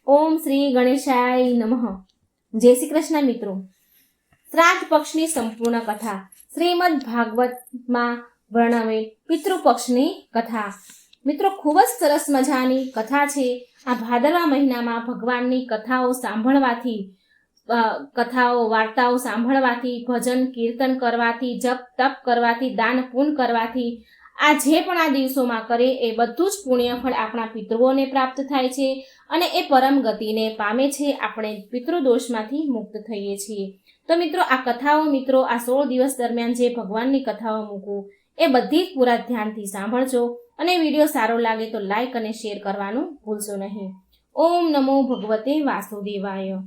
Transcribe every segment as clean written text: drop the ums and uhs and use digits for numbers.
ઓમ શ્રી ગણેશાય નમઃ. જય શ્રી કૃષ્ણ મિત્રો. શ્રાદ્ધ પક્ષની સંપૂર્ણ કથા શ્રીમદ ભાગવતમાં વર્ણવેલ પિતૃપક્ષની કથા. મિત્રો, ખૂબ જ સરસ મજાની કથા છે. આ ભાદરવા મહિનામાં ભગવાનની કથાઓ સાંભળવાથી, વાર્તાઓ સાંભળવાથી, ભજન કીર્તન કરવાથી, જપ તપ કરવાથી, દાન પુણ્ય કરવાથી, આ જે પણ આ દિવસોમાં કરે એ બધું જ પુણ્ય ફળ આપણા પિતૃઓને પ્રાપ્ત થાય છે અને એ પરમ ગતિને પામે છે. આપણે પિતૃદોષમાંથી મુક્ત થઈએ છીએ. તો મિત્રો, આ કથાઓ આ 16 દિવસ દરમિયાન જે ભગવાનની કથાઓ મૂકું એ બધી જ પૂરા ધ્યાનથી સાંભળજો અને વિડીયો સારો લાગે તો લાઈક અને શેર કરવાનું ભૂલશો નહીં. ઓમ નમો ભગવતે વાસુદેવાય.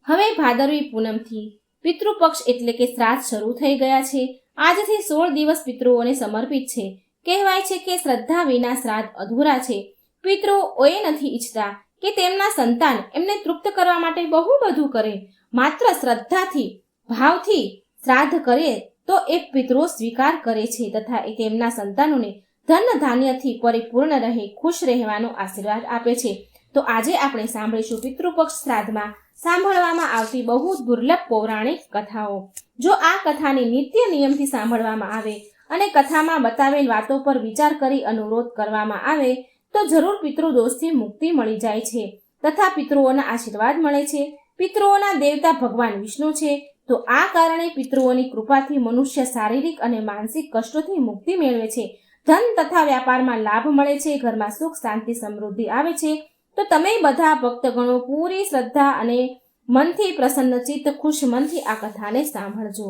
હવે ભાદરવી પૂનમથી પિતૃપક્ષ એટલે કે શ્રાદ્ધ શરૂ થઈ ગયા છે. આજથી 16 દિવસ પિતૃઓને સમર્પિત છે. કહેવાય છે કે શ્રદ્ધા વિના શ્રાદ્ધ અધૂરા છે. પિતૃઓ એ નથી ઈચ્છતા કે તેમના સંતાન એમને તૃપ્ત કરવા માટે બહુ બધું કરે. માત્ર શ્રદ્ધાથી, ભાવથી શ્રાદ્ધ કરે તો એ પિતૃઓ સ્વીકાર કરે છે તથા એ તેમના સંતાનોને ધન ધાન્યથી પરિપૂર્ણ રહે, ખુશ રહેવાનો આશીર્વાદ આપે છે. તો આજે આપણે સાંભળીશું પિતૃપક્ષ શ્રાદ્ધમાં સાંભળવામાં આવતી બહુ દુર્લભ પૌરાણિક કથાઓ. જો આ કથાને નિત્ય નિયમથી સાંભળવામાં આવે અને કથામાં બતાવેલ વાતો પર વિચાર કરી અનુરોધ કરવામાં આવે તો જરૂર પિતૃદોષથી મુક્તિ મળી જાય છે તથા પિતૃઓના આશીર્વાદ મળે છે. પિતૃઓના દેવતા ભગવાન વિષ્ણુ છે. તો આ કારણે પિતૃઓની કૃપાથી મનુષ્ય શારીરિક અને માનસિક કષ્ટોથી મુક્તિ મેળવે છે. ધન તથા વ્યાપારમાં લાભ મળે છે. ઘરમાં સુખ, શાંતિ, સમૃદ્ધિ આવે છે. તો તમે બધા ભક્તગણો પૂરી શ્રદ્ધા અને મનથી પ્રસન્ન ચિત્ત, ખુશ મનથી આ કથાને સાંભળજો.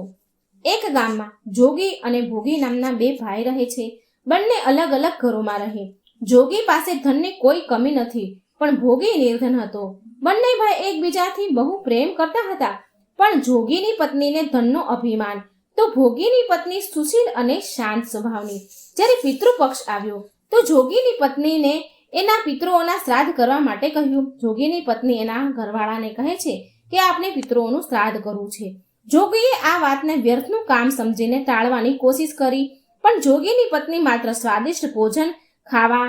એક ગામમાં જોગી અને ભોગી નામના 2 ભાઈ રહે છે. બંને અલગ અલગ ઘરોમાં રહે. જોગી પાસે ધનની કોઈ કમી નથી, પણ ભોગી નિર્ધન હતો. બંને ભાઈ એકબીજાથી બહુ પ્રેમ કરતા હતા, પણ જોગીની પત્નીને ધનનો અભિમાન, તો ભોગીની પત્ની સુશીલ અને શાંત સ્વભાવની. જ્યારે પિતૃપક્ષ આવ્યો તો જોગીની પત્નીને એના પિતૃઓના શ્રાદ્ધ કરવા માટે કહ્યું. જોગીની પત્ની એના ઘરવાળાને કહે છે કે આપણે પિતૃઓનું શ્રાદ્ધ કરવું છે. જોગીએ આ વાતને વ્યર્થનું કામ સમજીને ટાળવાની કોશિશ કરી, પણ જોગીની પત્ની માત્ર સ્વાદિષ્ટ ભોજન ખાવા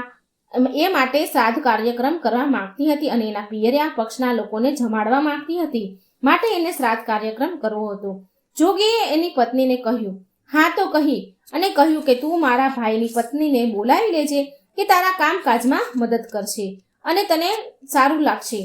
એ માટે શ્રાદ્ધ કાર્યક્રમ કરવા માંગતી હતી અને એના પિયરિયા પક્ષના લોકોને જમાડવા માંગતી હતી. માટે એને શ્રાદ્ધ કાર્યક્રમ કરવો હતો. જોગીએ એની પત્નીને કહ્યું, હા તો કહી, અને કહ્યું કે તું મારા ભાઈની પત્નીને બોલાવી લેજે કે તારા કામકાજમાં મદદ કરશે અને તને સારું લાગશે.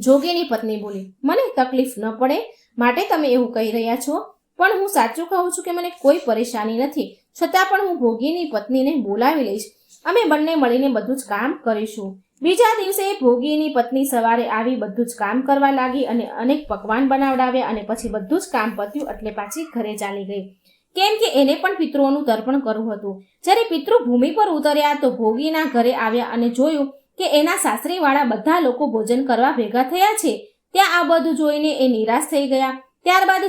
જોગીની પત્ની બોલી, મને તકલીફ ન પડે માટે તમે એવું કહી રહ્યા છો, પણ હું સાચું કહું છું કે મને કોઈ પરેશાની નથી. છતાં પણ હું ભોગીની પત્નીને બોલાવી લઈશ. અમે બંને મળીને બધું જ કામ કરીશું. બીજા દિવસે ભોગીની પત્ની સવારે આવી બધું જ કામ કરવા લાગી અને અનેક પકવાન બનાવડાવ્યા અને પછી બધું જ કામ પત્યું એટલે પાછી ઘરે ચાલી ગઈ, કેમ કે એને પણ પિતૃઓનું તર્પણ કરવું હતું. જ્યારે પિતૃ ભૂમિ પર ઉતર્યા તો ભોગીના ઘરે આવ્યા અને જોયું કે એના સાસરીવાળા બધા લોકો ભોજન કરવા ભેગા થયા છે. ત્યાં આ બધું જોઈને એ નિરાશ થઈ ગયા. ત્યારબાદ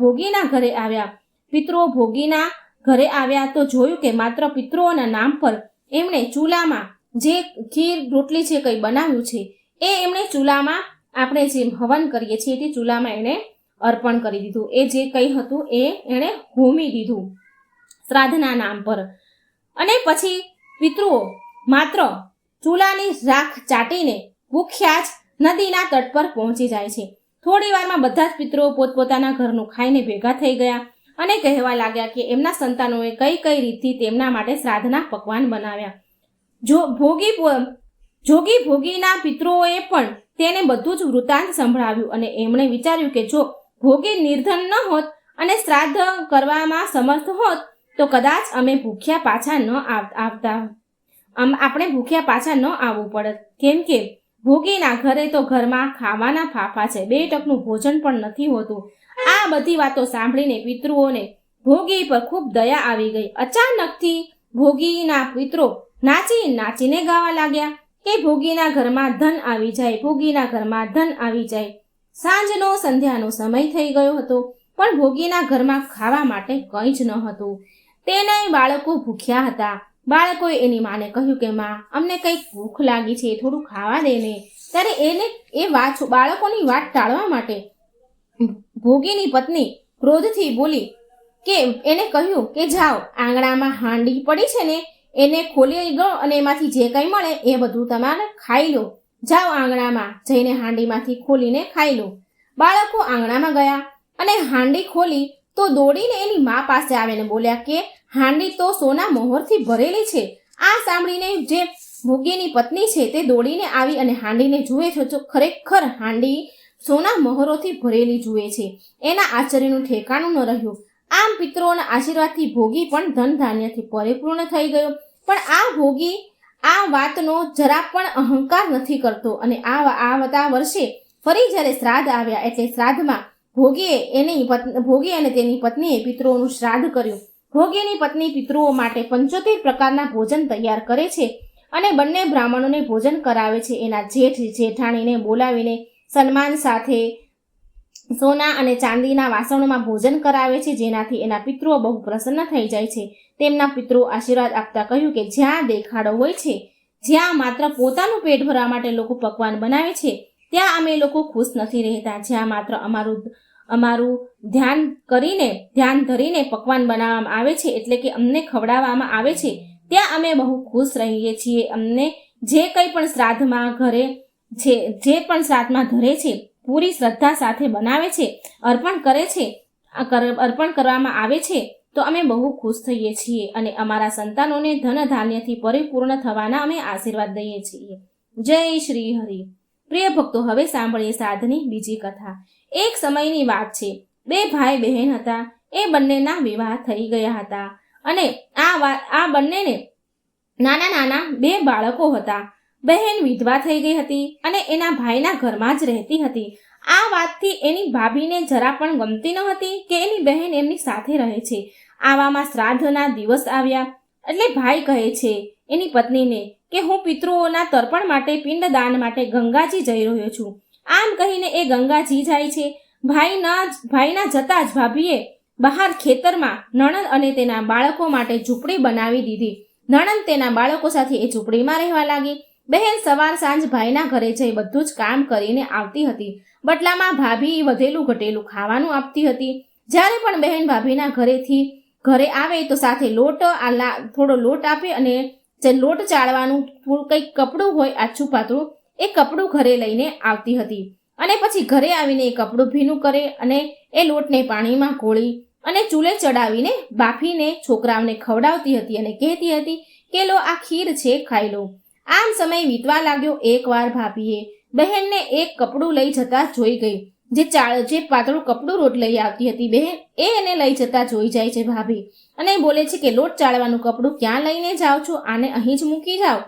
ભોગીના ઘરે આવ્યા. પિતૃઓ ભોગીના ઘરે આવ્યા તો જોયું કે માત્ર પિતૃઓના નામ પર એમણે ચૂલામાં જે ખીર રોટલી છે કંઈ બનાવ્યું છે એ એમણે ચૂલામાં, આપણે જે હવન કરીએ છીએ તે ચૂલામાં એણે અર્પણ કરી દીધું. એ જે કંઈ હતું એ એણે હોમી દીધું શ્રાદ્ધના નામ પર. અને પછી પિતૃઓ માત્ર ચૂલાની રાખ ચાટીને ભૂખ્યા જ નદીના તટ પર પહોંચી જાય છે. થોડી વારમાં બધા જ પિતૃઓ પોતપોતાના ઘરનું ખાઈને ભેગા થઈ ગયા અને કહેવા લાગ્યા કે એમના સંતાનોએ કઈ કઈ રીતથી તેમના માટે શ્રાદ્ધના પકવાન બનાવ્યા. જોગી ભોગીના પિતૃઓએ પણ તેને બધું જ વૃત્તાંત સંભળાવ્યું અને એમણે વિચાર્યું કે જો ભોગી નિર્ધન ન હોત અને શ્રાદ્ધ કરવામાં સમર્થ હોત તો કદાચ આપણે ભૂખ્યા પાછા ન આવવું પડત. કેમ કે ભોગીના ઘરે તો ઘરમાં ખાવાના ફાફા છે, 2 ટકનું ભોજન પણ નથી હોતું. આ બધી વાતો સાંભળીને પિતૃઓને ભોગી પર ખૂબ દયા આવી ગઈ. અચાનકથી ભોગીના પિતૃ નાચીને ગાવા લાગ્યા કે ભોગીના ઘરમાં ધન આવી જાય, ભોગીના ઘરમાં ધન આવી જાય. સાંજનો સંધ્યાનો સમય થઈ ગયો હતો, પણ ભોગીના ઘરમાં ખાવા માટે કંઈ જ ન હતું. તેના બાળકો ભૂખ્યા હતા. બાળકોએ એની માને કહ્યું કે માં, અમને કંઈક ભૂખ લાગી છે, થોડું ખાવા દે ને. ત્યારે બાળકોની વાત ટાળવા માટે ભોગીની પત્ની ક્રોધથી બોલી કે એને કહ્યું કે જાઓ, આંગણામાં હાંડી પડી છે ને એને ખોલી દો અને એમાંથી જે કંઈ મળે એ બધું તમારે ખાઈ લો. જાઓ આંગણામાં જઈને હાંડીમાંથી ખોલીને ખાઈ લો. બાળકો આંગણામાં ગયા અને હાંડી ખોલી તો દોડીને એની મા પાસે આવીને બોલ્યા કે હાંડી તો સોના મોહરથી ભરેલી છે. આ સાંભળીને જે ભોગીની પત્ની છે તે દોડીને આવી અને હાંડીને જુએ છે તો ખરેખર હાંડી સોના મોહરોથી ભરેલી જુએ છે. એના આશ્ચર્યનું ઠેકાણું ન રહ્યું. આમ પિતૃઓના આશીર્વાદથી ભોગી પણ ધન ધાન્યથી પરિપૂર્ણ થઈ ગયો. પણ આ ભોગી આ વાતનો જરા પણ અહંકાર નથી કરતો અને આવતા વર્ષે ફરી જ્યારે શ્રાદ્ધ આવ્યા એટલે શ્રાદ્ધમાં ભોગી અને તેની પત્નીએ પિતૃઓનું શ્રાદ્ધ કર્યું. ભોગીની પત્ની પિતૃઓ માટે 75 પ્રકારના ભોજન તૈયાર કરે છે અને બંને બ્રાહ્મણોને ભોજન કરાવે છે. એના જેઠ જેઠાણીને બોલાવીને સન્માન સાથે સોના અને ચાંદીના વાસણોમાં ભોજન કરાવે છે, જેનાથી એના પિતૃઓ બહુ પ્રસન્ન થઈ જાય છે. તેમના પિતૃઓ આશીર્વાદ આપતા કહ્યું કે જ્યાં દેખાડો હોય છે, જ્યાં માત્ર પોતાનું પેટ ભરવા માટે લોકો પકવાન બનાવે છે, ત્યાં અમે લોકો ખુશ નથી રહેતા. જ્યાં માત્ર અમારું ધ્યાન ધરીને પકવાન બનાવવામાં આવે છે, એટલે કે અમને ખવડાવવામાં આવે છે, ત્યાં અમે બહુ ખુશ રહીએ છીએ. અમને જે કંઈ પણ શ્રાદ્ધમાં ધરે છે પૂરી શ્રદ્ધા સાથે બનાવે છે, અર્પણ કરવામાં આવે છે, તો અમે બહુ ખુશ થઈએ છીએ અને અમારા સંતાનોને ધન ધાન્યથી પરિપૂર્ણ થવાના અમે આશીર્વાદ દઈએ છીએ. જય શ્રી હરિ. પ્રિય ભક્તો, હવે સાંભળીએ શ્રાદ્ધની બીજી કથા. એક સમયની વાત છે. 2 ભાઈ બહેન હતા. એ બંનેના વિવાહ થઈ ગયા હતા અને આ બંનેને નાના નાના 2 બાળકો હતા. બહેન વિધવા થઈ ગઈ હતી અને એના ભાઈના ઘરમાં જ રહેતી હતી. આ વાતથી એની ભાભીને જરા પણ ગમતી ન હતી કે એની બહેન એમની સાથે રહે છે. આવામાં શ્રાદ્ધના દિવસ આવ્યા એટલે ભાઈ કહે છે એની પત્નીને કે હું પિતૃઓના તર્પણ માટે પિંડદાન માટે ગંગાજી જઈ રહ્યો છું. આમ કહીને એ ગંગાજી જાય છે. ભાઈના જતા જ ભાભીએ બહાર ખેતરમાં નણંદ અને તેના બાળકો માટે ઝૂંપડી બનાવી દીધી. નણંદ તેના બાળકો સાથે એ ઝૂંપડીમાં રહેવા લાગી. બહેન સવાર સાંજ ભાઈના ઘરે જઈ બધું જ કામ કરીને આવતી હતી. બટલામાં ભાભી વધેલું ઘટેલું ખાવાનું આપતી હતી. જ્યારે પણ બહેન ભાભીના ઘરે આવે તો સાથે થોડો લોટ આપે અને જે લોટ ચાળવાનું કંઈક કપડું હોય આછું પાતળું એ કપડું ઘરે લઈને આવતી હતી અને પછી ઘરે આવીને એ કપડું ભીનું કરે અને એ લોટને પાણીમાં ઘોળી અને ચૂલે ચડાવીને બાફીને છોકરાઓને ખવડાવતી હતી અને કહેતી હતી કે લો આ ખીર છે, ખાઈ લો. આમ સમય વીતવા લાગ્યો. એકવાર ભાભીએ બહેનને એક કપડું લઈ જતા જોઈ ગઈ. જે પાતળું કપડું લોટ લઈ આવતી હતી બહેન એને લઈ જતા જોઈ જાય છે ભાભી અને બોલે છે કે લોટ ચાળવાનું કપડું ક્યાં લઈને જાઓ છો? આને અહીં જ મૂકી જાઓ.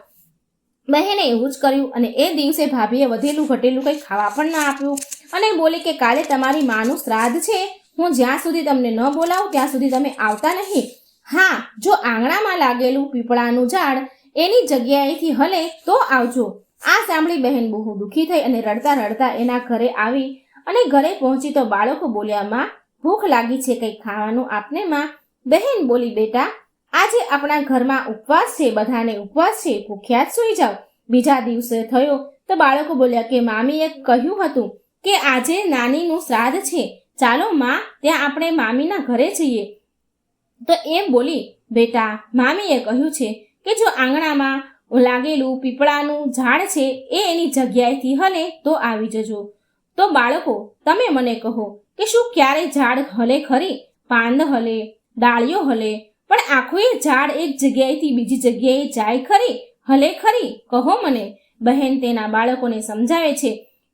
બહેને એવું જ કર્યું અને એ દિવસે ભાભીએ વધેલું ઘટેલું કંઈ ખાવા પણ ના આપ્યું અને બોલી કે કાલે તમારી માનું શ્રાદ્ધ છે, હું જ્યાં સુધી તમને ન બોલાવું ત્યાં સુધી તમે આવતા નહીં. હા, જો આંગણામાં લાગેલું પીપળાનું ઝાડ એની જગ્યાએથી હલે તો આવજો. આ સાંભળી બહેન બહુ દુઃખી થઈ અને રડતા રડતા એના ઘરે આવી અને ઘરે પહોંચી તો બાળકો બોલ્યા, માં ભૂખ લાગી છે, કંઈક ખાવાનું આપને માં. બહેન બોલી, બેટા આજે આપણા ઘરમાં ઉપવાસ છે, બધાને ઉપવાસ છે, ભૂખ્યા જ સૂઈ જાઓ. બીજા દિવસે થયો તો બાળકો બોલ્યા કે મામીએ કહ્યું હતું કે આજે નાનીનું શ્રાદ્ધ છે, ચાલો માં ત્યાં આપણે મામીના ઘરે જઈએ. તો એમ બોલી, બેટા મામીએ કહ્યું છે કે જો આંગણામાં લાગેલું પીપળાનું ઝાડ છે એ એની જગ્યાએથી હલે તો આવી જજો. તો બાળકો તમે મને કહો કે શું ક્યારે ઝાડ હલે ખરી? પાંદ હલે, ડાળીઓ હલે, પણ આખું એ ઝાડ એક જગ્યાએથી બીજી જગ્યાએ જાય ખરી? હલે ખરી? કહો મને. બહેન તેના બાળકોને સમજાવે છે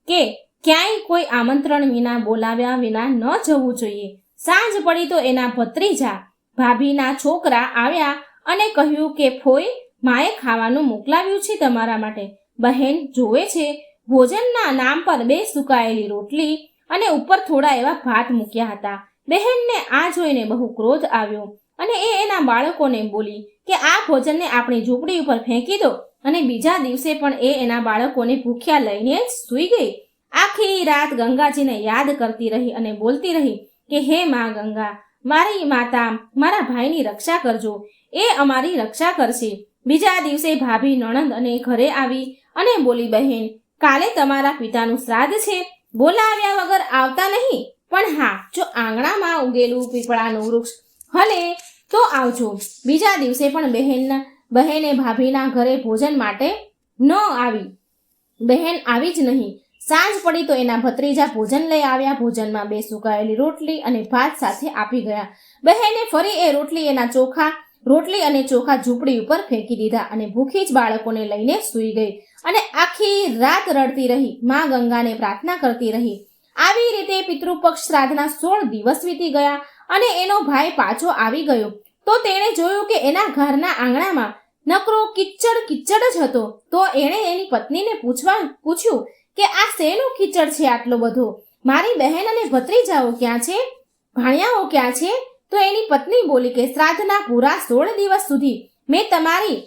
કે ક્યાંય કોઈ આમંત્રણ વિના બોલાવ્યા વિના ન જવું જોઈએ. સાંજ પડી તો એના ભત્રીજા ભાભીના છોકરા આવ્યા અને કહ્યું કે ફોઈ, માએ ખાવાનું મોકલાવ્યું છે તમારા માટે. બહેન જોવે છે ભોજનના નામ પર 2 સુકાયેલી રોટલી અને ઉપર થોડા એવા ભાત મૂક્યા હતા. બહેનને આ જોઈને બહુ ક્રોધ આવ્યો અને એના બાળકોને બોલી કે આ ભોજનને આપણી ઝૂંપડી ઉપર ફેંકી દો અને બીજા દિવસે પણ એના બાળકોને ભૂખ્યા લઈને જ સૂઈ ગઈ. આખી રાત ગંગાજીને યાદ કરતી રહી અને બોલતી રહી કે હે મા ગંગા, મારી માતા, મારા ભાઈની રક્ષા કરજો, એ અમારી રક્ષા કરશે. બીજા દિવસે ભાભી નણંદ અને ઘરે આવી અને બોલી, બહેન કાલે તમારા પિતાનું શ્રાદ્ધ છે, બોલાવ્યા વગર આવતા નહીં, પણ હા જો આંગણામાં ઉગેલું પીપળાનું વૃક્ષ હલે તો આવજો. બીજા દિવસે પણ બહેને ભાભીના ઘરે ભોજન માટે ન આવી બહેન આવી જ નહીં. સાંજ પડી તો એના ભત્રીજા ભોજન લઈ આવ્યા. ભોજનમાં 2 સુકાયેલી રોટલી અને ભાત સાથે આપી ગયા. બહેને ફરી એ રોટલી અને ચોખા ઝૂંપડી ઉપર ફેંકી દીધા અને ભૂખી જ બાળકોને લઈને સૂઈ ગઈ અને આખી રાત રડતી રહી. માં ગંગાને પ્રાર્થના કરતી રહી. આવી રીતે પિતૃપક્ષ શ્રાદ્ધના 16 દિવસ વીતી ગયા અને એનો ભાઈ પાછો આવી ગયો તો તેણે જોયું કે એના ઘરના આંગણામાં નકરો કિચ્ચડ જ હતો. તો એણે એની પત્નીને પૂછ્યું કે આ શેનો કિચ્ચડ છે આટલો બધો? મારી બહેન અને ભત્રીજાઓ ક્યાં છે? ભાણિયાઓ ક્યાં છે? તો એની પત્ની બોલી કે શ્રાદ્ધના પૂરા 16 દિવસ સુધી મેં તમારી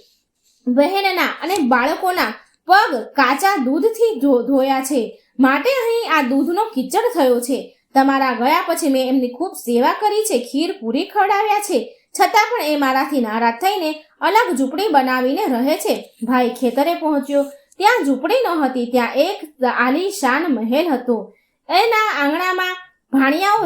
બહેનના અને બાળકોના પગ કાચા દૂધથી ધોયા છે, માટે અહીં આ દૂધનો કિચ્ચડ થયો છે. તમારા ગયા પછી મેં એમની ખૂબ સેવા કરી છે, ખીર પૂરી ખવડાવ્યા છે, છતાં પણ એ મારાથી નારાજ થઈને અલગ ઝૂંપડી બનાવીને રહે છે. ભાઈ ખેતરે પહોંચ્યો. ત્યાં ઝૂંપડી નહોતી, ત્યાં એક આલીશાન મહેલ હતો. એના આંગણામાં ભાણિયાઓ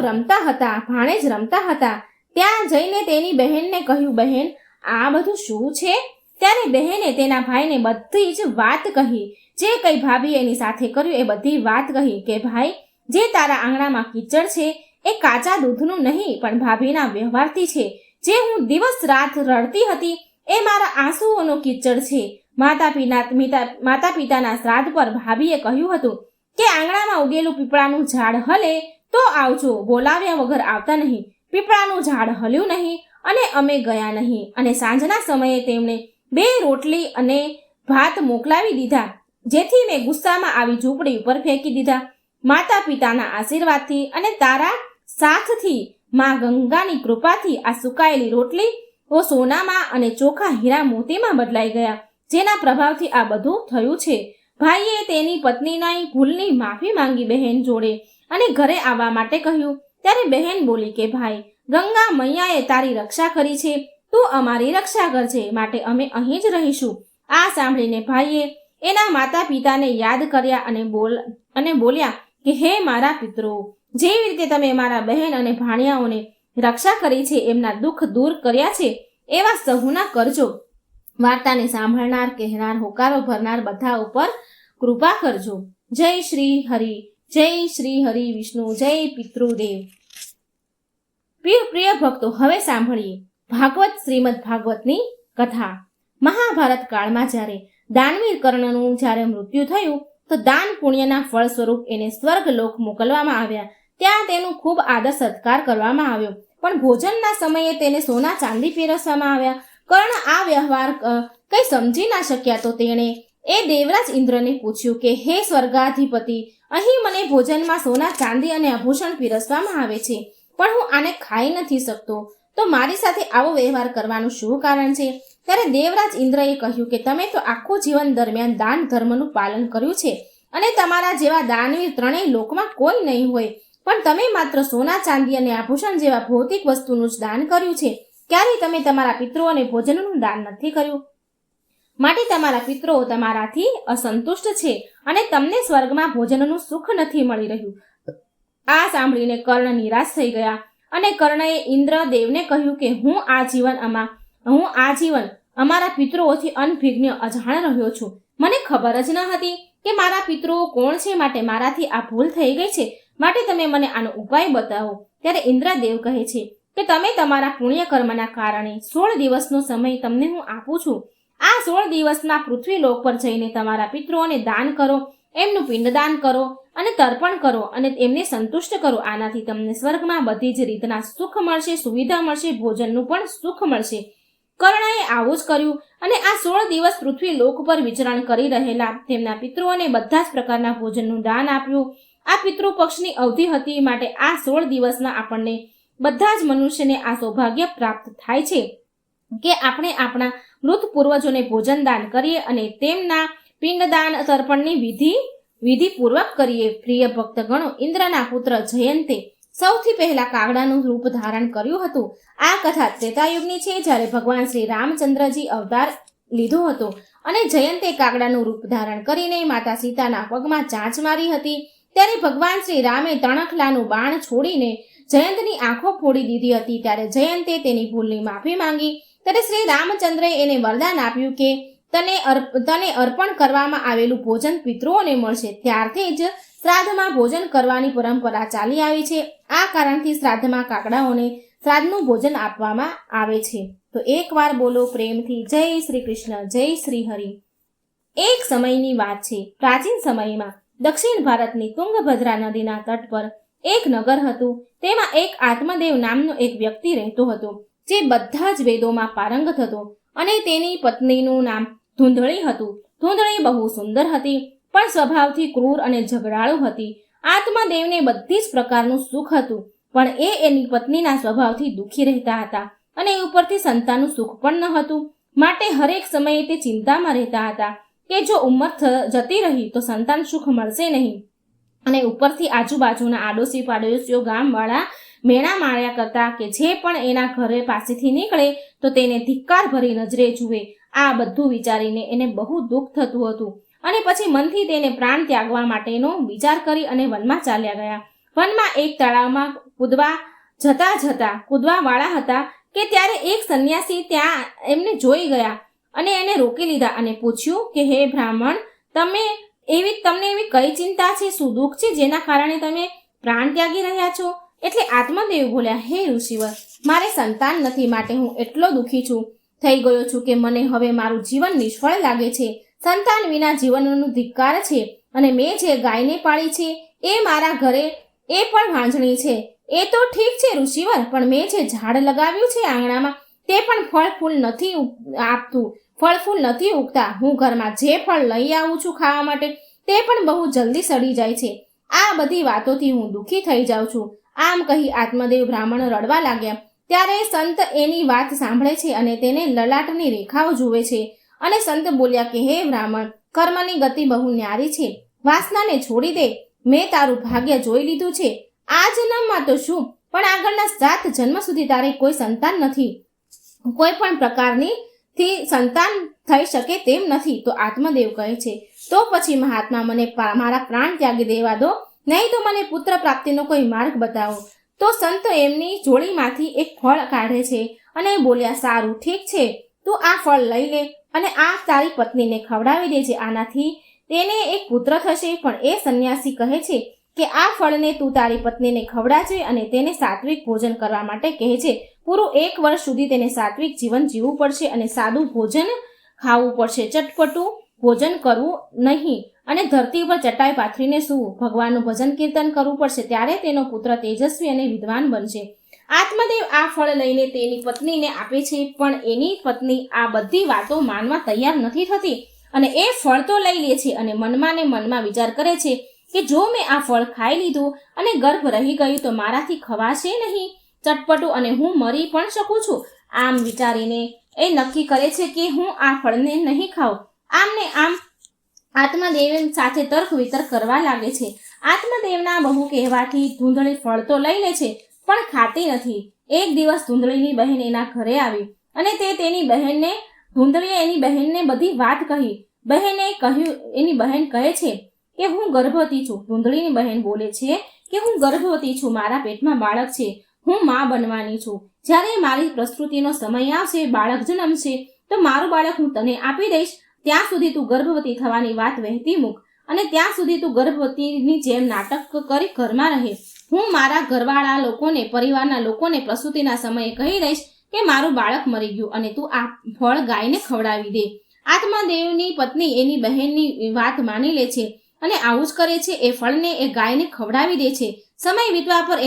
ભાણેજ રમતા હતા. ત્યાં જઈને તેની બહેનને કહ્યું, બહેન આ બધું શું છે? ત્યારે બહેને તેના ભાઈને બધી જ વાત કહી. જે કંઈ ભાભી એની સાથે કર્યું એ બધી વાત કહી કે ભાઈ, જે તારા આંગણામાં કિચડ છે એ કાચા દૂધનું નહીં પણ ભાભીના વ્યવહારથી છે. જે હું દિવસ રાત રડતી હતી એ મારા આંસુઓનો કિચડ છે. માતા પિતાના શ્રાદ્ધ પર ભાભીએ કહ્યું હતું કે આંગણામાં ઉગેલું પીપળાનું ઝાડ હલે તો આવજો, બોલાવ્યા વગર આવતા નહીં. પીપળાનું ઝાડ હલ્યું નહીં અને અમે ગયા નહીં. અને સાંજના સમયે તેમણે 2 રોટલી અને ભાત મોકલાવી દીધા, જેથી મેં ગુસ્સામાં આવી ઝૂંપડી ઉપર ફેંકી દીધા. માતા પિતાના આશીર્વાદથી અને તારા સાથથી, માં ગંગાની કૃપાથી આ સુકાયેલી રોટલી સોનામાં અને ચોખા હીરા મોતીમાં બદલાઈ ગયા, જેના પ્રભાવથી આ બધું થયું છે. ભાઈએ તેની પત્નીના ભૂલની માફી માંગી બહેન જોડે અને ઘરે આવવા માટે કહ્યું. ત્યારે બહેન બોલી કે ભાઈ, ગંગા મૈયાએ તારી રક્ષા કરી છે, તું અમારી રક્ષા કરજે, માટે અમે અહીં જ રહીશું. આ સાંભળીને ભાઈએ એના માતા પિતાને યાદ કર્યા અને બોલ્યા કે હે મારા પિતરો, જેવી રીતે તમે મારા બહેન અને ભાણિયાઓને રક્ષા કરી છે, એમના દુઃખ દૂર કર્યા છે, એવા સહુના કરજો. વાર્તાને સાંભળનાર, કહેનાર, હોકારો ભરનાર બધા ઉપર કૃપા કરજો. જય શ્રી હરિ, જય શ્રી હરિ વિષ્ણુ, જય પિતૃદેવ. પ્રિય ભક્તો, હવે સાંભળીએ ભાગવત શ્રીમદ ભાગવતની કથા. મહાભારત કાળમાં જ્યારે દાનવીર કર્ણનું જ્યારે મૃત્યુ થયું તો દાન પુણ્યના ફળ સ્વરૂપ એને સ્વર્ગ લોક મોકલવામાં આવ્યા. ત્યાં તેનું ખૂબ આદર સત્કાર કરવામાં આવ્યો, પણ ભોજનના સમયે તેને સોના ચાંદી પીરસવામાં આવ્યા. કર્ણ આ વ્યવહાર કંઈ સમજી ના શક્યા તો તેણે એ દેવરાજ ઇન્દ્રને પૂછ્યું કે હે સ્વર્ગાધિપતિ, અહીં મને ભોજનમાં સોના ચાંદી અને આભૂષણ પીરસવામાં આવે છે, પણ હું આને ખાઈ નથી શકતો, તો મારી સાથે આવો વ્યવહાર કરવાનું શું કારણ છે? ત્યારે દેવરાજ ઇન્દ્રએ કહ્યું કે તમે તો આખું જીવન દરમિયાન દાન ધર્મનું પાલન કર્યું છે અને તમારા જેવા દાનવીર 3 લોકમાં કોઈ નહીં હોય, પણ તમે માત્ર સોના ચાંદી અને આભૂષણ જેવા ભૌતિક વસ્તુનું જ દાન કર્યું છે. ક્યારેય તમે તમારા પિતૃઓને ભોજનનું દાન નથી કર્યું, માટે તમારા પિતૃઓ તમારાથી અસંતુષ્ટ છે અને તમને સ્વર્ગમાં ભોજનનું સુખ નથી મળી રહ્યું. આ સાંભળીને કર્ણ નિરાશ થઈ ગયા અને કર્ણએ ઇન્દ્રદેવને કહ્યું કે હું આજીવન અમારા પિતૃઓથી અનભિજ્ઞ અજાણ રહ્યો છું. મને ખબર જ ન હતી કે મારા પિતૃઓ કોણ છે, માટે મારાથી આ ભૂલ થઈ ગઈ છે, માટે તમે મને આનો ઉપાય બતાવો. ત્યારે ઇન્દ્રદેવ કહે છે કે તમે તમારા પુણ્ય કર્મના કારણે 16 દિવસનો સમય તમને હું આપું છું. આ 16 દિવસના પૃથ્વી લોક પર જઈને તમારા પિતૃઓને દાન કરો, એમનું પિંડદાન કરો અને તર્પણ કરો અને એમને સંતુષ્ટ કરો. આનાથી તમને સ્વર્ગમાં બધી જ રીતના સુખ મળશે, સુવિધા મળશે, ભોજનનું પણ સુખ મળશે. કર્ણએ આવું જ કર્યું અને આ 16 દિવસ પૃથ્વી લોક પર વિચરણ કરી રહેલા તેમના પિતૃઓને બધા જ પ્રકારના ભોજનનું દાન આપ્યું. આ પિતૃ પક્ષની અવધિ હતી, માટે આ 16 દિવસના આપણને બધા જ મનુષ્યને આ સૌભાગ્ય પ્રાપ્ત થાય છે કે આપણે આપણા મૃત પૂર્વજોને ભોજન દાન કરીએ અને તેમના પિંડદાન તર્પણની વિધિપૂર્વક કરીએ. પ્રિય ભક્તગણો, ઇન્દ્રના પુત્ર જયંતે સૌથી પહેલા કાગડાનું રૂપ ધારણ કર્યું હતું. આ કથા ત્રેતાયુગની છે, જ્યારે ભગવાન શ્રી રામચંદ્રજી અવતાર લીધો હતો અને જયંતે કાગડાનું રૂપ ધારણ કરીને માતા સીતાના પગમાં ચાંચ મારી હતી. ત્યારે ભગવાન શ્રી રામે તણખલાનું બાણ છોડીને જયંતની આંખો ફોડી દીધી હતી. ત્યારે જયંતે તેની ભૂલની માફી માંગી. ત્યારે શ્રી રામચંદ્રએ એને વરદાન આપ્યું કે તને અર્પણ કરવામાં આવેલું ભોજન પિતૃઓને મળશે. ત્યારથી જ શ્રાદ્ધમાં ભોજન કરવાની પરંપરા ચાલી આવી છે. આ કારણથી શ્રાદ્ધમાં કાકડાઓને શ્રાદ્ધનું ભોજન આપવામાં આવે છે. તો એકવાર બોલો પ્રેમથી જય શ્રી કૃષ્ણ, જય શ્રી હરિ. એક સમયની વાત છે. પ્રાચીન સમયમાં દક્ષિણ ભારતની તુંગભદ્રા નદીના તટ પર એક નગર હતું. તેમાં એક આત્મદેવ નામનો એક વ્યક્તિ રહેતો હતો, જે બધા જ વેદોમાં પારંગત હતો, અને તેની પત્નીનું નામ ધૂંધળી હતું. ધૂંધળી બહુ સુંદર હતી, પણ સ્વભાવથી ક્રૂર અને ઝઘડાળુ હતી. આત્મદેવને બધી જ પ્રકારનું સુખ હતું, પણ એની પત્નીના સ્વભાવથી દુઃખી રહેતા હતા, અને ઉપરથી સંતાનનું સુખ પણ ન હતું. માટે હરેક સમયે તે ચિંતામાં રહેતા હતા કે જો ઉંમર જતી રહી તો સંતાન સુખ મળશે નહીં. અને ઉપરથી આજુબાજુના આડોશી પાડોશીઓ ગામવાળા મેણા માર્યા કરતા કે જે પણ એના ઘરે પાસેથી નીકળે તો તેને ધિક્કાર ભરી નજરે જુએ. આ બધું વિચારીને એને બહુ દુઃખ થતું હતું, અને પછી મનથી તેને પ્રાણ ત્યાગવા માટેનો વિચાર કરી અને વનમાં ચાલ્યા ગયા. વનમાં એક તળાવમાં કૂદવા વાળા હતા કે ત્યારે એક સંન્યાસી ત્યાં એમને જોઈ ગયા અને એને રોકી લીધા અને પૂછ્યું કે હે બ્રાહ્મણ, તમને એવી કઈ ચિંતા છે, શું દુઃખ છે જેના કારણે તમે પ્રાણ ત્યાગી રહ્યા છો? એટલે આત્મદેવ બોલ્યા, હે ઋષિવર, મારે સંતાન નથી, માટે હું એટલો દુઃખી થઈ ગયો છું કે મને હવે મારું જીવન નિષ્ફળ લાગે છે. સંતાન વિના જીવનનો ધિક્કાર છે, અને મેં જે ગાયને પાળી છે એ મારા ઘરે એ પણ વાંઝણી છે. એ તો ઠીક છે ઋષિવર, પણ મેં જે ઝાડ લગાવ્યું છે આંગણામાં તે પણ ફળ ફૂલ નથી ઉગતા. હું ઘરમાં જે ફળ લઈ આવું છું ખાવા માટે તે પણ બહુ જલ્દી સડી જાય છે. આ બધી વાતોથી હું દુઃખી થઈ જાઉં છું. આમ કહી આત્મદેવ બ્રાહ્મણ રડવા લાગ્યા. ત્યારે સંત એની વાત સાંભળે છે અને તેને લલાટની રેખાઓ જુએ છે, અને સંત બોલ્યા કે હે બ્રાહ્મણ, કર્મની ગતિ બહુ ન્યારી છે. વાસનાને છોડી દે. મેં તારું ભાગ્ય જોઈ લીધું છે. આ જન્મમાં તો શું, પણ આગળના 7 જન્મ સુધી તારે કોઈ સંતાન નથી, કોઈ પણ પ્રકારની સંતાન થઈ શકે તેમ નથી. તો આત્મદેવ કહે છે, તો પછી મહાત્મા મને મારા પ્રાણ ત્યાગી દેવા દો, નહીં તો મને પુત્ર પ્રાપ્તિનો કોઈ માર્ગ બતાવો. તો સંત એમની જોડીમાંથી એક ફળ કાઢે છે અને બોલ્યા, સારું, ઠીક છે, તું આ ફળ લઈ લે અને આ તારી પત્નીને ખવડાવી દેજે. આનાથી તેને એક પુત્ર થશે. પણ એ સંન્યાસી કહે છે કે આ ફળને તું તારી પત્નીને ખવડાવજે અને તેને સાત્વિક ભોજન કરવા માટે કહે છે. પૂરું 1 વર્ષ સુધી તેને સાત્વિક જીવન જીવવું પડશે અને સાદું ભોજન ખાવું પડશે. ચટપટું ભોજન કરવું નહીં અને ધરતી પર ચટાઈ પાથરીને સૂવું. ભગવાનનું ભજન કીર્તન કરવું પડશે. ત્યારે તેનો પુત્ર તેજસ્વી અને વિદ્વાન બનશે. આત્મદેવ આ ફળ લઈને તેની પત્નીને આપે છે, પણ એની પત્ની આ બધી વાતો માનવા તૈયાર નથી થતી, અને એ ફળ તો લઈ લે છે અને મનમાં ને મનમાં વિચાર કરે છે કે જો મેં આ ફળ ખાઈ લીધું અને ગર્ભ રહી ગયું તો મારાથી ખવાશે નહીં ચટપટું, અને હું મરી પણ શકું છું. આમ વિચારીને એ નક્કી કરે છે કે હું આ ફળને નહીં ખાઉં. આમ ને આમ આત્મદેવ સાથે તર્ક વિતર્ક કરવા લાગે છે. આત્મદેવના બહુ કહેવાથી ધૂંધળી ફળ તો લઈ લે છે, પણ ખાતી નથી. એક દિવસ ધૂંધળીની બહેન એના ઘરે આવી અને ધૂંધળીએ એની બહેનને બધી વાત કહી. એની બહેન કહે છે કે હું ગર્ભવતી છું. ધૂંધળીની બહેન બોલે છે કે હું ગર્ભવતી છું, મારા પેટમાં બાળક છે, હું માં બનવાની છું. જ્યારે મારી પ્રસ્તુતિનો સમય આવશે, બાળક જન્મશે, તો મારું બાળક હું તને આપી દઈશ. ત્યાં સુધી તું ગર્ભવતી થવાની વાત વહેતી મૂક, અને ત્યાં સુધી તું ગર્ભવતીની જેમ નાટક કરી ઘરમાં રહે. હું મારા ઘરવાળા લોકોને, પરિવારના લોકોને પ્રસૂતિના સમયે કહી દઈશ કે મારું બાળક મરી ગયું, અને તું આ ફળ ગાયને ખવડાવી દે. આત્મદેવની પત્ની એની બહેનની વાત માની લે છે અને આવું જ કરે છે. એ ફળને એ ગાયને ખવડાવી દે છે. સમય વીતવા પર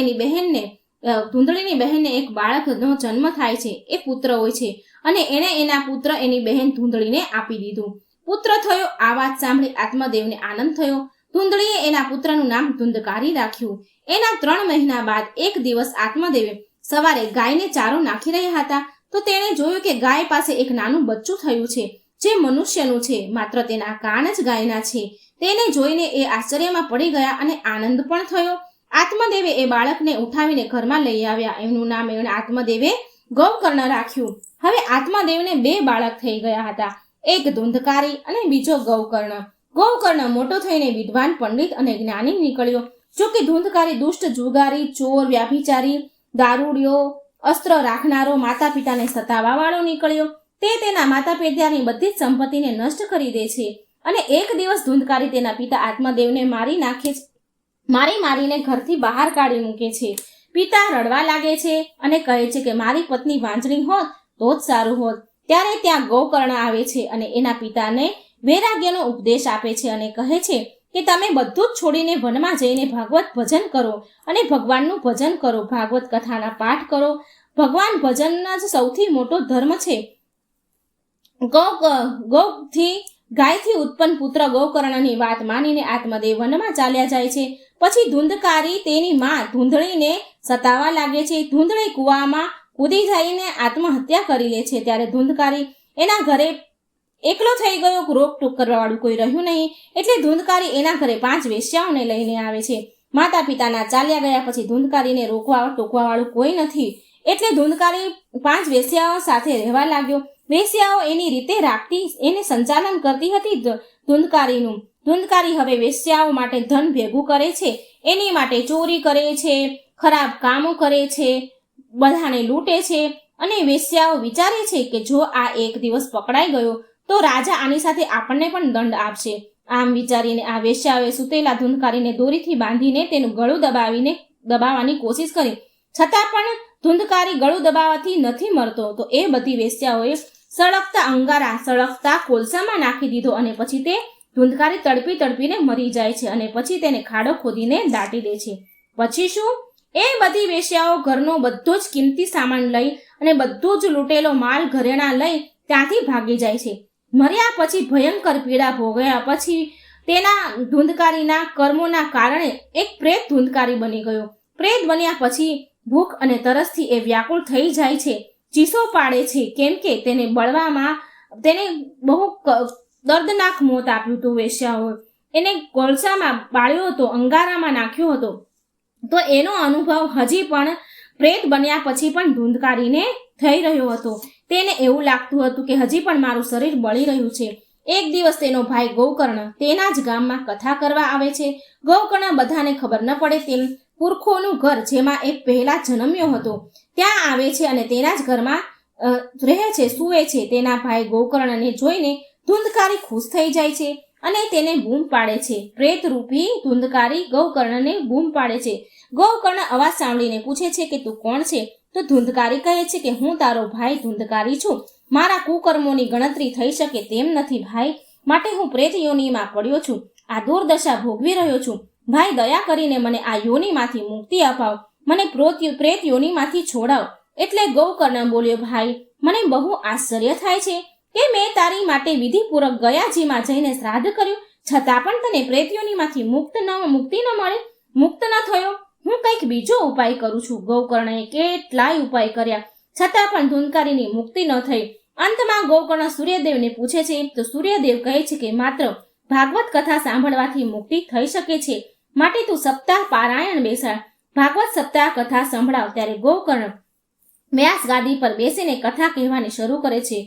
ધૂંધળીની બહેનને એક બાળકનો જન્મ થાય છે. એ પુત્ર હોય છે, અને એણે એના પુત્ર એની બહેન ધૂંધળીને આપી દીધું. પુત્ર થયો. આ વાત સાંભળી આત્મદેવને આનંદ થયો. ધૂંધળીએ એના પુત્રનું નામ ધુંધકારી રાખ્યું. એના 3 મહિના બાદ એક દિવસ આત્મદેવે સવારે ગાયને ચારો નાખી રહ્યા હતા, તો તેણે જોયું કે ગાય પાસે એક નાનું બચ્ચું થયું છે, જે મનુષ્યનું છે, માત્ર તેના કાન જ ગાયના છે. તેને જોઈને એ આશ્ચર્યમાં પડી ગયા અને આનંદ પણ થયો. આત્મદેવે એ બાળકને ઉઠાવીને ઘરમાં લઈ આવ્યા. એમનું નામ એણે આત્મદેવે ગૌકર્ણ રાખ્યું. હવે આત્મદેવને 2 બાળક થઈ ગયા હતા, એક ધુંધકારી અને બીજો ગૌકર્ણ. ગૌકર્ણ મોટો થઈને વિદ્વાન, પંડિત અને જ્ઞાની નીકળ્યો. જો કે ધુંધકારી દુષ્ટ, જુગારી, ચોર, વ્યાભિચારી, દારૂડિયો, અસ્ત્ર રાખનારો, માતા પિતાને સતાવવા વાળો નીકળ્યો. તે તેના માતા પિતાની બધી જ સંપત્તિને નષ્ટ કરી દે છે અને એક દિવસ ધુંધકારી તેના પિતા આત્મદેવને મારીને ઘરથી બહાર કાઢી મૂકે છે. પિતા રડવા લાગે છે અને કહે છે કે મારી પત્ની વાંજણી હોત તો જ સારું હોત. ત્યારે ત્યાં ગોકર્ણ આવે છે અને એના પિતાને વૈરાગ્યનો ઉપદેશ આપે છે અને કહે છે કે તમે બધું જ છોડીને વનમાં જઈને ભાગવત ભજન કરો અને ભગવાનનું ભજન કરો, ભાગવત કથાના પાઠ કરો. ભગવાન ભજન જ સૌથી મોટો ધર્મ છે. ગાયથી ઉત્પન્ન પુત્ર ગોકર્ણની વાત માનીને આત્મદેવ વનમાં ચાલ્યા જાય છે. પછી ધુંધકારી તેની માં ધૂંધળીને સતાવા લાગે છે. ધૂંધળી કૂવામાં કૂદી જઈને આત્મહત્યા કરી લે છે. ત્યારે ધુંધકારી એના ઘરે એકલો થઈ ગયો, રોક ટોક કરવાવાળું કોઈ રહ્યું નહીં, એટલે ધુંધકારી એના ઘરે 5 વેશ્યાઓને લઈને આવે છે. માતા પિતાના ચાલ્યા ગયા પછી ધુંધકારીને રોકવા ટોકવાવાળું કોઈ નથી, એટલે ધુંધકારી 5 વેશ્યાઓ સાથે રહેવા લાગ્યો. વેશ્યાઓ એની રીતે રાખતી, એને સંચાલન કરતી હતી ધુંધકારીનું. ધુંધકારી હવે વેશ્યાઓ માટે ધન ભેગું કરે છે, એની માટે ચોરી કરે છે, ખરાબ કામો કરે છે, બધાને લૂંટે છે અને વેશ્યાઓ વિચારે છે કે જો આ એક દિવસ પકડાઈ ગયો તો રાજા આની સાથે આપણને પણ દંડ આપશે. આમ વિચારીને આ વેશ્યાઓએ સુતેલા ધુંધકારીને દોરીથી બાંધીને તેનું ગળું દબાવવાની કોશિશ કરી, છતાં પણ ધુંધકારી ગળું દબાવવાથી નથી મરતો. તો એ બધી વેશ્યાઓએ સળગતા અંગારા, સળગતા કોલસામાં નાખી દીધો અને પછી તે ધુંધકારી તડપીને મરી જાય છે અને પછી તેને ખાડો ખોદીને દાટી દે છે. પછી શું? એ બધી વેશ્યાઓ ઘરનો બધો જ કિંમતી સામાન લઈ અને બધું જ લૂંટેલો માલ ઘરેણા લઈ ત્યાંથી ભાગી જાય છે. મર્યા પછી ભયંકર પીડા ભોગવ્યા પછી તેના ધુંધકારીના કર્મોના કારણે એક પ્રેત ધુંધકારી બની ગયો. પ્રેત બન્યા પછી ભૂખ અને તરસથી એ વ્યાકુળ થઈ જાય છે, ચીસો પાડે છે, કેમ કે તેને બહુ દર્દનાક મોત આપ્યું હતું વેશ્યાઓ. એને કોલસામાં બાળ્યો હતો, અંગારામાં નાખ્યો હતો. તો એનો અનુભવ હજી પણ પ્રેત બન્યા પછી પણ ધુંધકારીને થઈ રહ્યો હતો. તેને એવું લાગતું હતું કે હજી પણ મારું શરીર બળી રહ્યું છે. એક દિવસ તેનો ભાઈ ગોકર્ણ તેના જ ગામમાં કથા કરવા આવે છે. ગોકર્ણ બધાને ખબર ન પડે તેમ પુરખોનું ઘર, જેમાં એક પહેલા જન્મ્યો હતો, ત્યાં આવે છે અને તેના જ ઘરમાં રહે છે, સૂવે છે. તેના ભાઈ ગોકર્ણને જોઈને ધુંધકારી ખુશ થઈ જાય છે અને તેને બૂમ પાડે છે. પ્રેત રૂપી ધુંધકારી ગોકર્ણને બૂમ પાડે છે. ગોકર્ણ અવાજ સાંભળીને પૂછે છે કે તું કોણ છે? તો ધુંધકારી કહે છે કે હું તારો ભાઈ ધુંધકારી છું. મારા કુકર્મોની ગણતરી થઈ શકે તેમ નથી ભાઈ, માટે હું પ્રેત યોનિમાં પડ્યો છું, આ દુર્દશા ભોગવી રહ્યો છું. ભાઈ, દયા કરીને મને આ યોનિમાંથી મુક્તિ અપાવ, મને પ્રેત યોનિમાંથી છોડાવ. એટલે ગોકર્ણ બોલ્યો, ભાઈ, મને બહુ આશ્ચર્ય થાય છે કે મેં તારી માટે વિધિપૂર્વક ગયાજીમાં જઈને શ્રાદ્ધ કર્યું, છતાં પણ તને પ્રેત યોનિમાંથી મુક્તિ ન મળે, મુક્ત ન થયો. હું કંઈક બીજો ઉપાય કરું છું. ગોકર્ણએ કેટલાય ઉપાય કર્યા, છતાં પણ ધુંધકારીની મુક્તિ ન થઈ. અંતમાં ગોકર્ણ સૂર્યદેવને પૂછે છે તો સૂર્યદેવ કહે છે કે માત્ર ભાગવત કથા સાંભળવાથી મુક્તિ થઈ શકે છે, માટે તું સપ્તાહ પારાયણ બેસાડ, ભાગવત સપ્તાહ કથા સંભળાવ. ત્યારે ગોકર્ણ વ્યાસ ગાદી પર બેસીને કથા કહેવાની શરૂ કરે છે.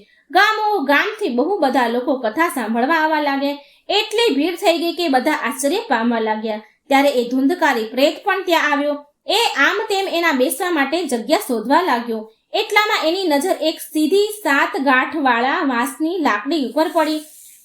ગામથી બહુ બધા લોકો કથા સાંભળવા આવવા લાગ્યા. એટલી ભીડ થઈ ગઈ કે બધા આશ્ચર્ય પામવા લાગ્યા. ત્યારે એ ધુંધકારી પ્રેત પણ ત્યાં આવ્યો. એ આમ તેમ એના બેસવા માટે જગ્યા શોધવા લાગ્યો. એટલામાં એની નજર એક સીધી 7 ગાંઠવાળા વાંસની લાકડી ઉપર પડી.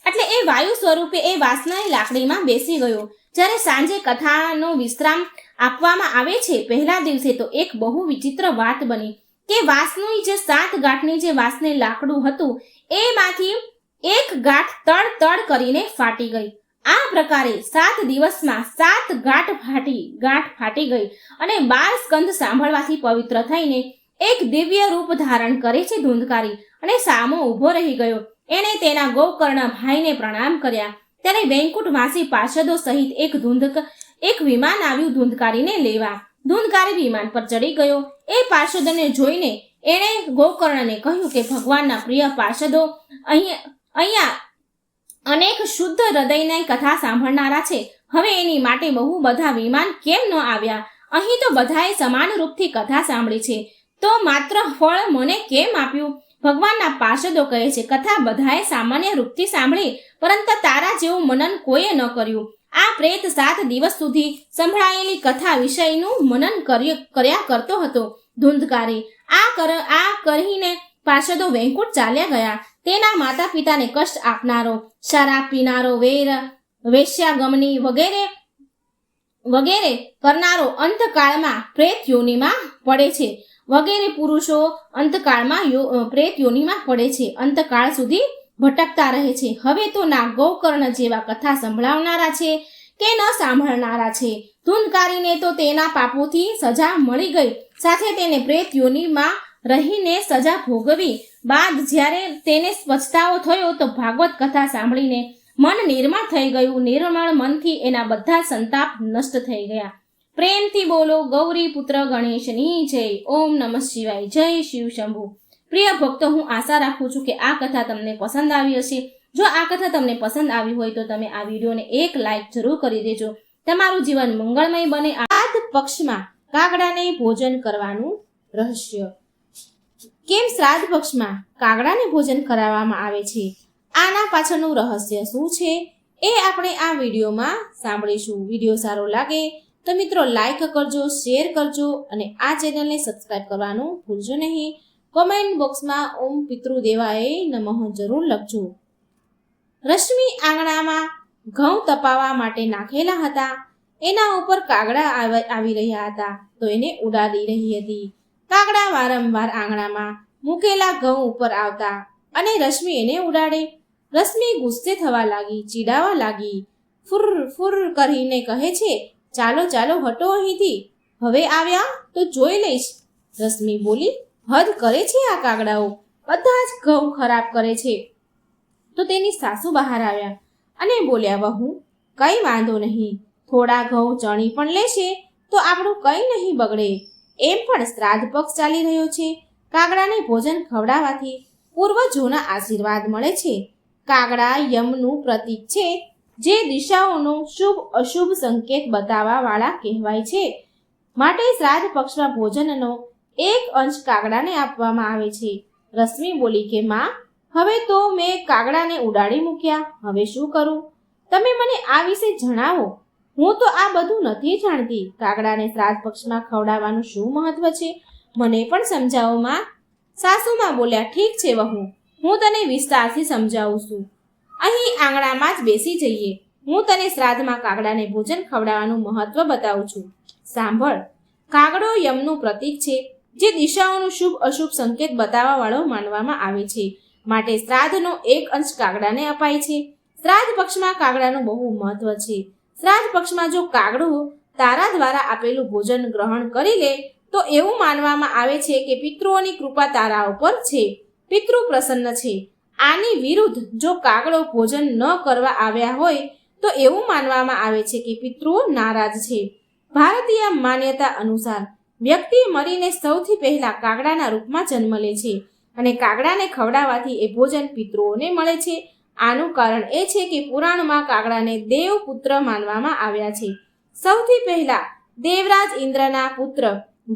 એટલે એ વાયુ સ્વરૂપે એ વાંસની લાકડીમાં બેસી ગયો. જ્યારે સાંજે કથાનો વિશ્રામ આપવામાં આવે છે પહેલા દિવસે, તો એક બહુ વિચિત્ર વાત બની કે વાંસની જે 7 ગાંઠની જે વાંસની લાકડું હતું એમાંથી એક ગાંઠ તડ કરીને ફાટી ગઈ. આ પ્રકારે 7 દિવસમાં 7 ગાંઠ ફાટી ગઈ અને 12 સ્કંદ સાંભળવાથી પવિત્ર થઈને એક દિવ્ય રૂપ ધારણ કરે છે ધુંધકારી અને સામો ઊભો રહી ગયો. એણે તેના ગોકર્ણ ભાઈને પ્રણામ કર્યા. ત્યારે વૈકુંઠવાસી પાર્ષદો સહિત એક વિમાન આવ્યું ધુંધકારીને લેવા. ધુંધકારી વિમાન પર ચડી ગયો. એ પાર્ષદોને જોઈને એણે ગોકર્ણને કહ્યું કે ભગવાનના પ્રિય પાર્ષદો અહીંયા અનેક શુદ્ધ હૃદયની કથા સાંભળનારા છે. હવે એની માટે બહુ બધા વિમાન કેમ ન આવ્યા? અહીં તો બધાએ સમાન રૂપથી કથા સાંભળી છે, તો માત્ર ફળ મને કેમ આપ્યું? ભગવાનના પાર્ષદો કહે છે, કથા બધાએ સામાન્ય રૂપથી સાંભળી, પરંતુ તારા જેવું મનન કોઈએ ન કર્યું. આ પ્રેત 7 દિવસ સુધી સંભળાયેલી કથા વિષયનું મનન કર્યા કરતો હતો. ધુંધકારી આ કહીને પાર્ષદો વૈકુંઠ ચાલ્યા ગયા. તેના માતા પિતાને કષ્ટ આપનારો, શરાબ પીનારો, વેશ્યાગમની વગેરે કરનારો અંતકાળમાં પ્રેત યોનિમાં પડે છે. વગેરે પુરુષો અંતકાળમાં પ્રેત યોનિમાં પડે છે, અંતકાળ સુધી ભટકતા રહે છે. હવે તો ના ગૌકર્ણ જેવા કથા સંભળાવનારા છે કે ન સાંભળનારા છે. ધૂનકારીને તો તેના પાપોથી સજા મળી ગઈ, સાથે તેને પ્રેત યોનિમાં રહીને સજા ભોગવી બાદ જ્યારે તેને પછતાવો થયો તો ભાગવત કથા સાંભળીને મન નિર્મળ થઈ ગયું. નિર્મળ મનથી એના બધા સંતાપ નષ્ટ થઈ ગયા. પ્રેમથી બોલો ગૌરી પુત્ર ગણેશની જય. ઓમ નમઃ શિવાય. જય શિવ શંભુ. પ્રિય ભક્તો, હું આશા રાખું છું કે આ કથા તમને પસંદ આવી હશે. જો આ કથા તમને પસંદ આવી હોય તો તમે આ વિડીયોને એક લાઈક જરૂર કરી દેજો. તમારું જીવન મંગળમય બને. શ્રાદ્ધ પક્ષમાં કાગડાને ભોજન કરવાનું રહસ્ય. કેમ શ્રાદ્ધ પક્ષમાં કાગડાને ભોજન કરાવવામાં આવે છે, આના પાછળનું રહસ્ય શું છે, એ આપણે આ વિડીયોમાં સાંભળીશું. વિડીયો સારો લાગે તો મિત્રો લાઈક કરજો, શેર કરજો અને આ ચેનલને સબસ્ક્રાઇબ કરવાનું ભૂલજો નહીં. કોમેન્ટ બોક્સમાં ઓમ પિતૃદેવાય નમઃ જરૂર લખજો. રશ્મિ આંગણામાં ઘઉં તપાવવા માટે નાખેલા હતા. એના ઉપર કાગડા આવી રહ્યા હતા તો એને ઉડાડી રહી હતી. કાગડા વારંવાર આંગણામાં મૂકેલા ઘઉં ઉપર આવતા અને રશ્મિ એને ઉડાડે. રશ્મિ ગુસ્સે થવા લાગી, ચીડાવા લાગી. ફુર ફુર કરીને કહે છે, ચાલો ચાલો હટો અહીંથી, હવે આવ્યા તો જોઈ લઈશ. રશ્મિ બોલી, હદ કરે છે આ કાગડાઓ, બધા જ ઘઉં ખરાબ કરે છે. તો તેની સાસુ બહાર આવ્યા અને બોલ્યા, વહુ કઈ વાંધો નહીં, થોડા ઘઉં ચણી પણ લેશે તો આપણું કઈ નહીં બગડે. એમ પણ શ્રાદ્ધ પક્ષ ચાલી રહ્યો છે. કાગડાને ભોજન ખવડાવવાથી પૂર્વજોના આશીર્વાદ મળે છે. કાગડા યમનું પ્રતીક છે, જે દિશાઓનો શુભ અશુભ સંકેત બતાવવા વાળા કહેવાય છે. માટે શ્રાદ્ધ પક્ષમાં ભોજનનો એક અંશ કાગડાને આપવામાં આવે છે. રશ્મિ બોલી કે માં, હવે તો મેં કાગડાને ઉડાડી મૂક્યા, હવે શું કરું? તમે મને આ વિશે જણાવો. હું તો આ બધું નથી જાણતી. કાગડાને શ્રાદ્ધ પક્ષમાં ખવડાવવાનું શું મહત્વ છે, મને પણ સમજાવો માં. સાસુમાં બોલ્યા, ઠીક છે વહુ, હું તને વિસ્તારથી સમજાવું છું. અહીં આંગણામાં જ બેસી જઈએ. હું તને શ્રાદ્ધમાં કાગડાને ભોજન ખવડાવવાનું મહત્વ બતાવું છું. સાંભળ. કાગડો યમનું પ્રતીક છે, જે દિશાઓનું શુભ અશુભ સંકેત બતાવવા વાળો માનવામાં આવે છે. માટે શ્રાદ્ધનો એક અંશ કાગડાને અપાય છે. શ્રાદ્ધ પક્ષમાં કાગડાનું બહુ મહત્વ છે. શ્રાદ્ધ પક્ષમાં જો કાગડો તારા દ્વારા આપેલું ભોજન ગ્રહણ કરી લે તો એવું માનવામાં આવે છે કે પિતૃઓની કૃપા તારા ઉપર છે, પિતૃ પ્રસન્ન છે. આની વિરુદ્ધ જો કાગડો ભોજન ન કરવા આવ્યા હોય તો એવું માનવામાં આવે છે કે પિતૃઓ નારાજ છે. ભારતીય માન્યતા અનુસાર વ્યક્તિ મરીને સૌથી પહેલા કાગડાના રૂપમાં જન્મ લે છે અને કાગડાને ખવડાવવાથી એ ભોજન પિતૃઓને મળે છે. આનું કારણ એ છે કે પુરાણમાં કાગડાને દેવપુત્ર માનવામાં આવ્યા છે. સૌથી પહેલા દેવરાજ ઇન્દ્રના પુત્ર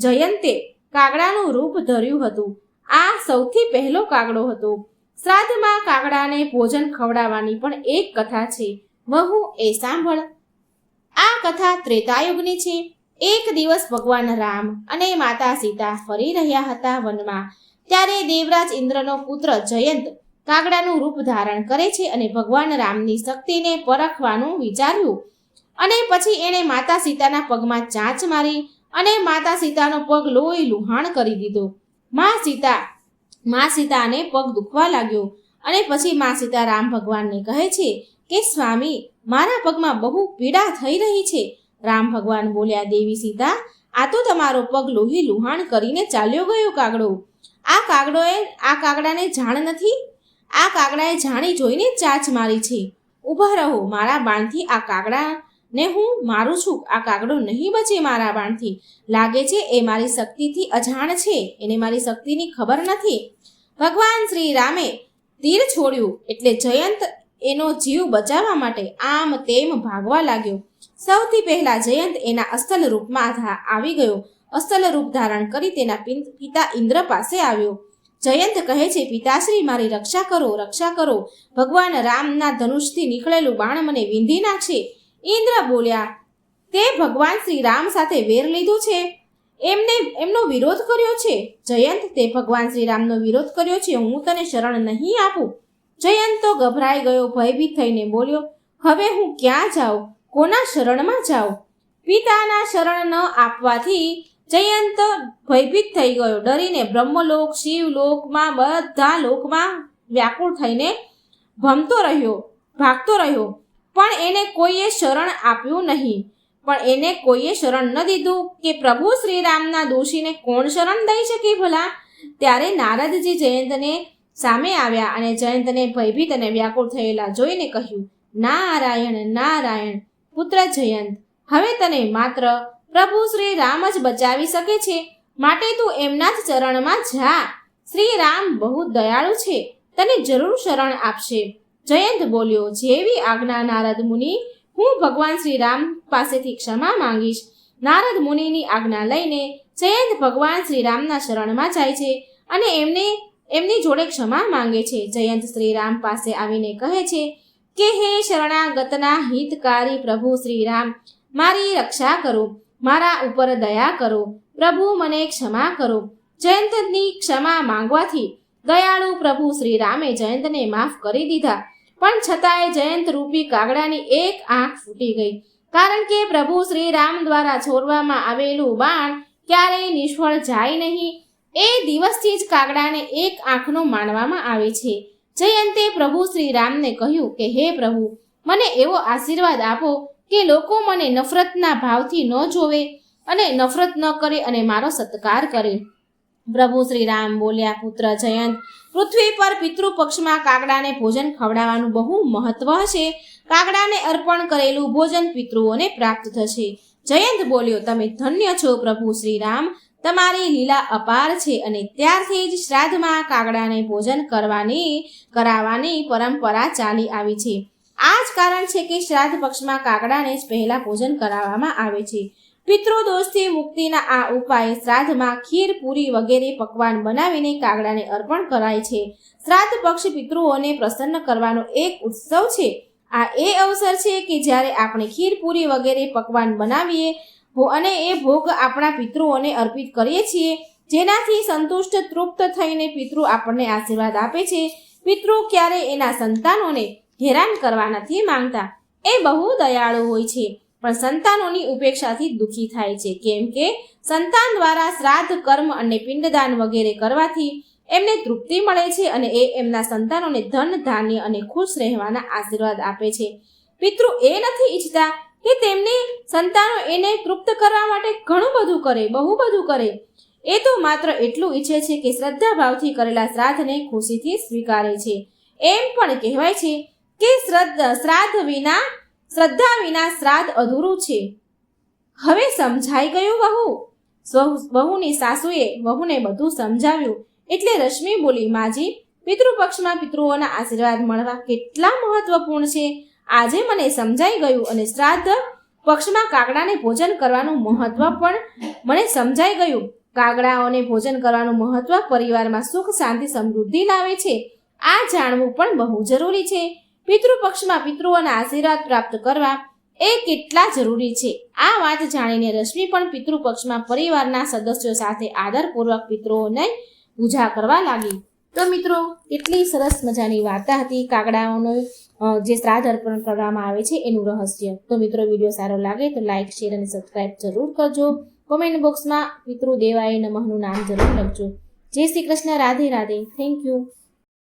જયંતે કાગડાનું રૂપ ધર્યું હતું. આ સૌથી પહેલો કાગડો હતો. શ્રાદ્ધમાં કાગડાને ભોજન ખવડાવવાની પણ એક કથા છે. વહુ એ સાંભળ. આ કથા ત્રેતાયુગની છે. એક દિવસ ભગવાન રામ અને માતા સીતા ફરી રહ્યા હતા વનમાં. ત્યારે દેવરાજ ઇન્દ્રનો પુત્ર જયંત કાગડાનું રૂપ ધારણ કરે છે અને ભગવાન રામની શક્તિને પરખવાનું વિચાર્યું અને પછી એણે માતા સીતાના પગમાં ચાંચ મારી અને માતા સીતાનો પગ લોહી લુહાણ કરી દીધો. મા સીતાને પગ દુખવા લાગ્યો અને પછી મા સીતા રામ ભગવાનને કહે છે કે સ્વામી, મારા પગમાં બહુ પીડા થઈ રહી છે. રામ ભગવાન બોલ્યા, દેવી સીતા, આ તો તમારો પગ લોહી લુહાણ કરીને ચાલ્યો ગયો કાગડો. આ કાગડાને જાણ નથી. આ કાગડાએ જાણી જોઈને ચાંચ મારી છે. ઊભા રહો, મારા બાણથી આ કાગડાને હું મારું છું. આ કાગડો નહીં બચે મારા બાણથી. લાગે છે એ મારી શક્તિથી અજાણ છે, એને મારી શક્તિની ખબર નથી. ભગવાન શ્રી રામે તીર છોડ્યું એટલે જયંત એનો જીવ બચાવવા માટે આમ તેમ ભાગવા લાગ્યો. સૌથી પહેલા જયંત એના અસલ રૂપમાં આવી ગયો. અસલ રૂપ ધારણ કરી તેના પિતા ઇન્દ્ર પાસે આવ્યો. જયંત કહે છે, પિતાશ્રી, મારી રક્ષા કરો, રક્ષા કરો. ભગવાન રામના ધનુષથી નીકળેલું બાણ મને વીંધી નાખશે. ઇન્દ્ર બોલ્યા, તે ભગવાન શ્રી રામ સાથે વેર લીધું છે એમનો વિરોધ કર્યો છે? જયંત, તે ભગવાન શ્રી રામનો વિરોધ કર્યો છે. હું તને શરણ નહીં આપું. જયંત તો ગભરાઈ ગયો, ભયભીત થઈને બોલ્યો, હવે હું ક્યાં જાઉં? કોના શરણમાં જાઉં? પિતાના શરણ ન આપવાથી જયંત ભયભીત થઈ ગયો. ડરીને બ્રહ્મલોક, શિવલોકમાં, બધા લોકમાં વ્યાકુળ થઈને ભાગતો રહ્યો. પણ એને કોઈએ શરણ આપ્યું નહીં. પણ એને કોઈએ શરણ ન દીધું કે પ્રભુ શ્રી રામના દોષીને કોણ શરણ દઈ શકે ભલા? ત્યારે નારદજી જયંતને સામે આવ્યા અને જયંતને ભયભીત અને વ્યાકુળ થયેલા જોઈને કહ્યું, નારાયણ નારાયણ, પુત્ર જયંત, હવે તને માત્ર પ્રભુ શ્રી રામ જ બચાવી શકે છે, માટે તું એમના જ ચરણમાં જા. શ્રી રામ બહુ દયાળુ છે, તને જરૂર શરણ આપશે. જયંત બોલ્યો, જેવી આજ્ઞા નારદ મુનિ, હું ભગવાન શ્રી રામ પાસેથી ક્ષમા માંગીશ. નારદ મુનિની આજ્ઞા લઈને જયંત ભગવાન શ્રી રામના શરણમાં જાય છે અને એમની જોડે ક્ષમા માંગે છે. જયંત શ્રી રામ પાસે આવીને કહે છે કે હે શરણાગતના હિતકારી પ્રભુ શ્રી રામ, મારી રક્ષા કરો, મારા ઉપર દયા કરો, પ્રભુ મને ક્ષમા કરો. જયંતની ક્ષમા માંગવાથી દયાળુ પ્રભુ શ્રી રામે જયંતને માફ કરી દીધા. પણ છતાંય જયંત રૂપી કાગડાની એક આંખ ફૂટી ગઈ, કારણ કે પ્રભુ શ્રી રામ દ્વારા છોડવામાં આવેલું બાણ ક્યારેય નિષ્ફળ જાય નહીં. એ દિવસથી જ કાગડાને એક આંખનો માનવામાં આવે છે. જયંતે પ્રભુ શ્રી રામને કહ્યું કે હે પ્રભુ, મને એવો આશીર્વાદ આપો કે લોકો મને નફરતના ભાવથી ન જોવે અને નફરત ન કરે અને મારો સત્કાર કરે. પ્રભુ શ્રી રામ બોલ્યા, પુત્ર જયંત, પૃથ્વી પર પિતૃપક્ષમાં કાગડાને ભોજન ખવડાવવાનું બહુ મહત્વ હશે. કાગડાને અર્પણ કરેલું ભોજન પિતૃઓને પ્રાપ્ત થશે. જયંત બોલ્યો, તમે ધન્ય છો પ્રભુ શ્રી રામ, તમારી લીલા અપાર છે. અને ત્યારથી જ શ્રાદ્ધમાં કાગડાને ભોજન કરાવવાની પરંપરા ચાલી આવી છે. આ જ કારણ છે કે શ્રાદ્ધ પક્ષમાં કાગડાને જ પહેલા ભોજન કરાવવામાં આવે છે. પિતૃદોષથી મુક્તિના આ ઉપાય શ્રાદ્ધમાં ખીર, પૂરી વગેરે પકવાન બનાવીને કાગડાને અર્પણ કરાય છે. શ્રાદ્ધ પક્ષ પિતૃઓને પ્રસન્ન કરવાનો એક ઉત્સવ છે. આ એ અવસર છે કે જ્યારે આપણે ખીર, પૂરી વગેરે પકવાન બનાવીએ અને એ ભોગ આપણા પિતૃઓને અર્પિત કરીએ છીએ, જેનાથી સંતુષ્ટ તૃપ્ત થઈને પિતૃ આપણને આશીર્વાદ આપે છે. પિતૃ ક્યારે એના સંતાનોને હેરાન કરવા નથી માંગતા. એ બહુ દયાળુ હોય છે, પણ સંતાનોની ઉપેક્ષાથી દુઃખી થાય છે, કેમ કે સંતાન દ્વારા શ્રાદ્ધ, કર્મ અને પિંડદાન વગેરે કરવાથી એમને તૃપ્તિ મળે છે અને એ એમના સંતાનોને ધન, ધાન્ય અને ખુશ રહેવાના આશીર્વાદ આપે છે. પિતૃ એ નથી ઈચ્છતા કે તેમની સંતાનો એને તૃપ્ત કરવા માટે ઘણું બધું કરે, બહુ બધું કરે. એ તો માત્ર એટલું ઈચ્છે છે કે શ્રદ્ધા ભાવથી કરેલા શ્રાદ્ધને ખુશીથી સ્વીકારે છે. એમ પણ કહેવાય છે કે શ્રદ્ધા વિના શ્રાદ્ધ અધૂરું છે. હવે સમજાઈ ગયું વહુની સાસુએ વહુને બધું સમજાવ્યું. એટલે રશ્મિ બોલી, માજી, પિતૃપક્ષમાં પિતૃઓના આશીર્વાદ મળવા કેટલા મહત્વપૂર્ણ છે, આજે મને સમજાઈ ગયું. અને શ્રાદ્ધ પક્ષમાં કાગડાને ભોજન કરવાનું મહત્વ પણ મને સમજાઈ ગયું. કાગડાઓને ભોજન કરવાનું મહત્વ પરિવારમાં સુખ, શાંતિ, સમૃદ્ધિ લાવે છે. આ જાણવું પણ બહુ જરૂરી છે. પિતૃપક્ષમાં પિતૃઓના આશીર્વાદ પ્રાપ્ત કરવા એ કેટલા જરૂરી છે. આ વાત જાણીને રશ્મિ પણ પિતૃપક્ષમાં પરિવારના સદસ્યો સાથે આદરપૂર્વક પિતૃઓને પૂજા કરવા લાગી. તો મિત્રો, કેટલી સરસ મજાની વાર્તા હતી કાગડાઓનો જે શ્રાદ્ધ અર્પણ કરવામાં આવે છે એનું રહસ્ય. તો મિત્રો, વિડીયો સારો લાગે તો લાઇક, શેર અને સબસ્ક્રાઇબ જરૂર કરજો. કોમેન્ટ બોક્સમાં પિતૃદેવાય નમઃનું નામ જરૂર લખજો. જય શ્રી કૃષ્ણ. રાધે રાધે. Thank you.